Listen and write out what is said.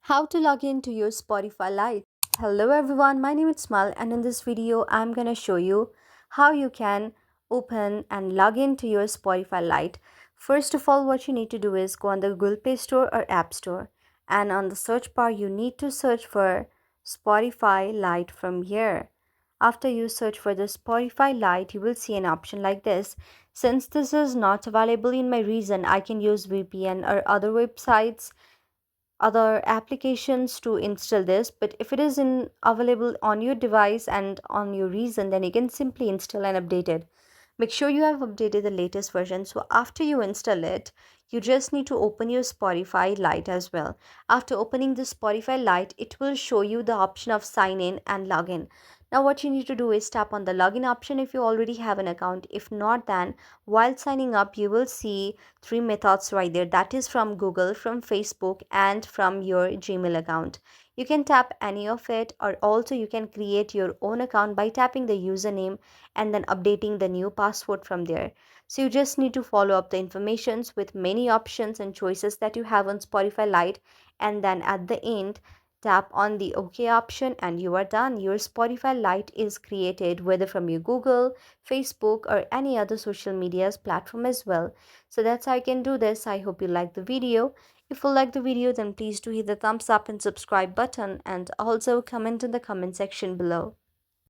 How to log into your Spotify Lite. Hello everyone, my name is Smal and in this video I'm gonna show you how you can open and log into your Spotify Lite. First of all, what you need to do is go on the Google Play Store or App Store, and on the search bar you need to search for Spotify Lite from here. After you search for the Spotify Lite, you will see an option like this. Since this is not available in my region, I can use VPN or other websites, other applications to install this. But if it is in available on your device and on your region, then you can simply install and update it. Make sure you have updated the latest version. So after you install it, you just need to open your Spotify Lite as well. After opening the Spotify Lite, it will show you the option of sign in and login. Now what you need to do is tap on the login option if you already have an account. If not, then while signing up you will see three methods right there, that is from Google, from Facebook, and from your Gmail account. You can tap any of it, or also you can create your own account by tapping the username and then updating the new password from there. So you just need to follow up the informations with many options and choices that you have on Spotify Lite, and then at the end tap on the OK option and you are done. Your Spotify Lite is created, whether from your Google, Facebook, or any other social media's platform as well. So that's how I can do this. I hope you like the video. If you like the video, then please do hit the thumbs up and subscribe button, and also comment in the comment section below.